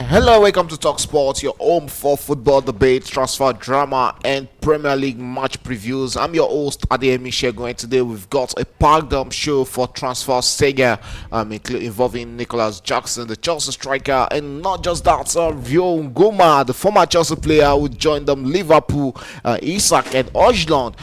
Hello, welcome to Talk Sports, your home for football debates, transfer drama, and Premier League match previews. I'm your host, Adeyemi Shegun, and today we've got a packed show for transfer saga, involving Nicolas Jackson, the Chelsea striker, and not just that, João, the former Chelsea player who joined them, Liverpool, Isak, and Ojlund,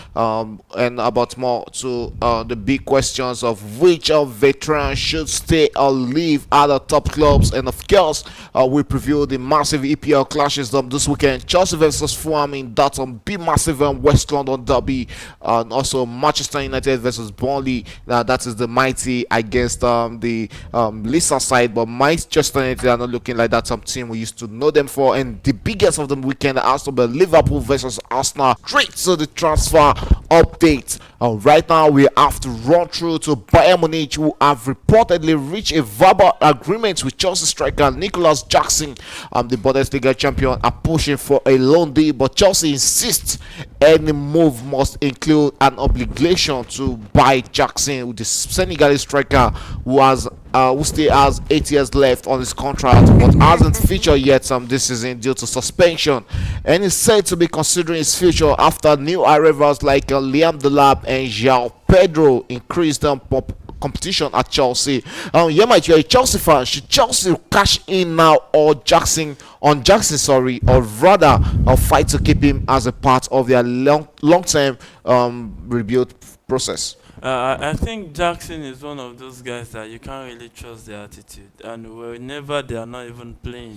and about more to the big questions of which veterans should stay or leave other top clubs, and of course, we preview the massive EPL clashes this weekend. Chelsea versus Fulham in that big massive West London derby, and also Manchester United versus Burnley. That is the mighty against the Leicester side, but Manchester United are not looking like that team we used to know them for. And the biggest of the weekend has to be Liverpool versus Arsenal. Straight to the transfer update. Right now we have to run through to Bayern Munich, who have reportedly reached a verbal agreement with Chelsea striker Nicolas Jackson. The Bundesliga champion are pushing for a loan deal, but Chelsea insists any move must include an obligation to buy Jackson, with the Senegalese striker who still has 8 years left on his contract but hasn't featured yet this season due to suspension, and is said to be considering his future after new arrivals like Liam Delap and João Pedro increased competition at Chelsea. Might you're a Chelsea fan. Should Chelsea cash in now or Jackson, or rather fight to keep him as a part of their long-term rebuild process? I think Jackson is one of those guys that you can't really trust their attitude, and whenever they are not even playing,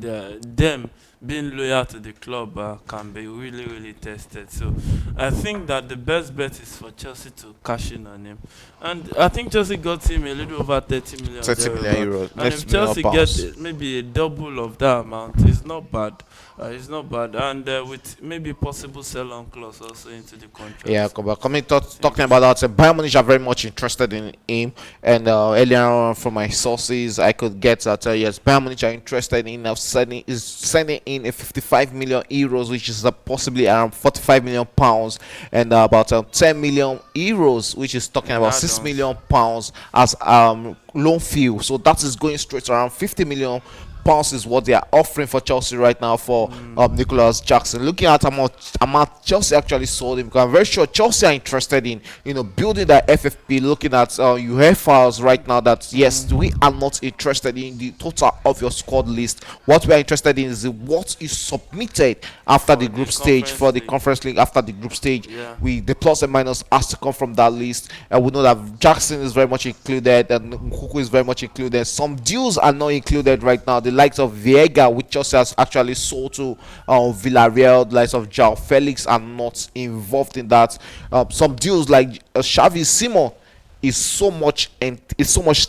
them being loyal to the club can be really, really tested. So I think that the best bet is for Chelsea to cash in on him, and I think Chelsea got him a little over 30 million. 30 million euros. And if Chelsea gets maybe a double of that amount, it's not bad. It's not bad, and with maybe possible sell-on clause also into the contract. Yeah, but talking about that, Bayern Munich are very much interested in him, and earlier on from my sources, I could get that yes, Bayern Munich are interested in sending in a 55 million euros, which is possibly around 45 million pounds, and about 10 million euros, which is talking about 6 million pounds as loan fee. So that is going straight around 50 million pounds is what they are offering for Chelsea right now for Nicolas Jackson. Looking at amount Chelsea actually sold him, because I'm very sure Chelsea are interested in building that FFP. Looking at UEFA's right now, that yes, we are not interested in the total of your squad list. What we are interested in is what is submitted after the group stage for the Conference League. After the group stage, the plus and minus has to come from that list, and we know that Jackson is very much included, and Nkunku is very much included. Some deals are not included right now. The likes of Viega, which Chelsea has actually sold to Villarreal, the likes of João Felix are not involved in that. Some deals like Xavi Simon is so much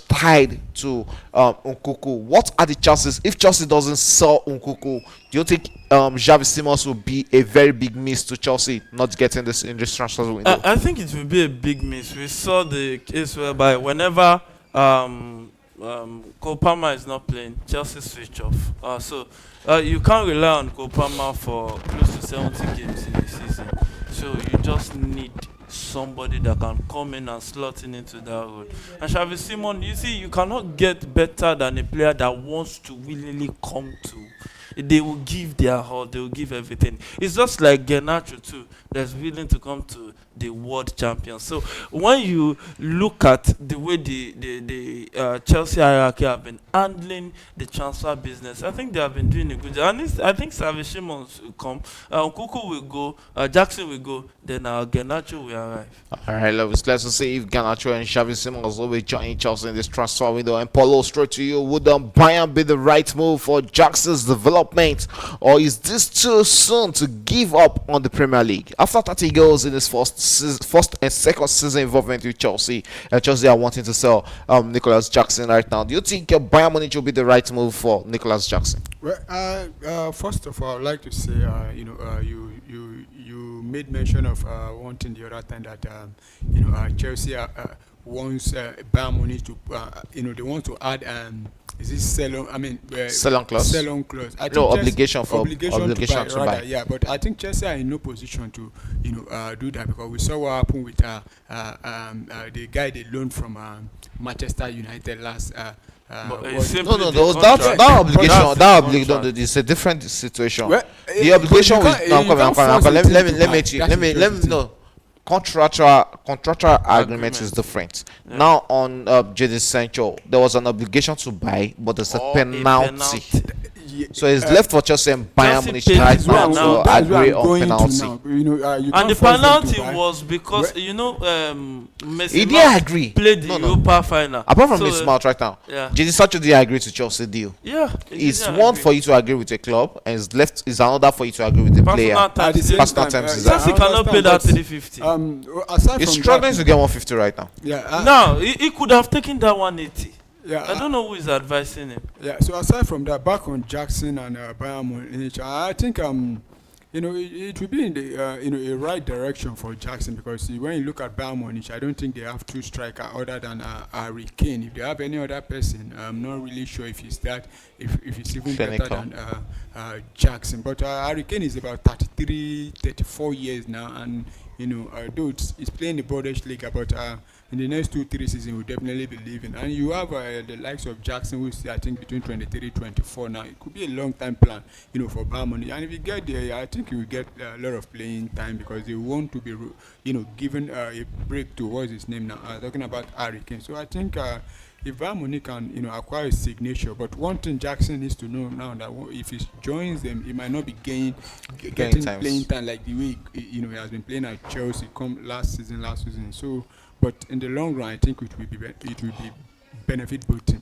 tied to Nkunku. What are the chances if Chelsea doesn't sell Nkunku? Do you think Xavi Simons will be a very big miss to Chelsea not getting this in this transfer window? I think it will be a big miss. We saw the case whereby whenever Cole Palmer is not playing, Chelsea switch off. So you can't rely on Cole Palmer for close to 70 games in the season. So you just need somebody that can come in and slot into that role. And Xavi Simon, you see, you cannot get better than a player that wants to willingly come to. They will give their all, they will give everything. It's just like Garnacho too, that's willing to come to the world champion. So when you look at the way the Chelsea hierarchy have been handling the transfer business, I think they have been doing a good job. And I think Xavi Simons will come, Nkunku will go, Jackson will go, then Garnacho will arrive. All right, let's see if Garnacho and Xavi Simons will be joining Chelsea in this transfer window. And Paulo, straight to you, would Bayern be the right move for Jackson's development, or is this too soon to give up on the Premier League? After 30 goals in his first and second season involvement with Chelsea, and Chelsea are wanting to sell Nicolas Jackson right now, do you think Bayern Munich will be the right move for Nicolas Jackson? Well, first of all, I'd like to say, you made mention of one thing the other time that Chelsea wants Bayern Munich to they want to add is this sell-on clause? Sell-on clause. Obligation to buy. Yeah, but I think Chelsea are in no position to do that, because we saw what happened with the guy they loaned from Manchester United But what- it's No, simply no, the there was contract. that obligation. That's the That obligation. contract. It's a different situation. Well, The obligation you with can't- no, I'm you coming, I'm can't coming, I'm force coming. a team Let to me buy. let me That's no. Contractual agreement is Agreement. different. Yeah. Now on Jadon Sancho, there was an obligation to buy, but there's a Or penalty. Yeah, So it's left for Chelsea and Bayern Chelsea Munich paid right his now man to now. that's where agree I'm on going to penalty. now. You And can't the force them to penalty buy. was because Messi He didn't agree. played the No, no. Europa final. Apart from So, his mouth right now, yeah. Jadon Sancho didn't agree to Chelsea deal. Yeah, It's didn't one agree. for you to agree with a club, and it's left is another for you to agree with the player. Personal At the terms. same Personal time, terms is yeah, Chelsea I cannot pay understand, that but, 350. aside He's from struggling that, to get 150 right now. yeah, Now he could have taken that 180. yeah, I don't know who is advising him. Yeah, so aside from that, back on Jackson and Bayern Munich, I think it will be in the a right direction for Jackson, because when you look at Bayern Munich, I don't think they have two strikers other than Harry Kane. If they have any other person, I'm not really sure if it's that, if it's even better Clinical. than Jackson. But Harry Kane is about 33, 34 years now, and though it's playing the Bundesliga, but in the next 2-3 seasons, we'll definitely be leaving. And you have the likes of Jackson, who's I think between 23, 24 now. It could be a long time plan, for Bayern Munich. And if you get there, I think you will get a lot of playing time, because they want to be, given a break to what's his name now. Talking about Harry Kane. So I think if Bayern Munich can, acquire a signature, but one thing Jackson needs to know now, that if he joins them, he might not be getting times. playing time like the way he has been playing at Chelsea last season. So, but in the long run, I think it will be benefit both team.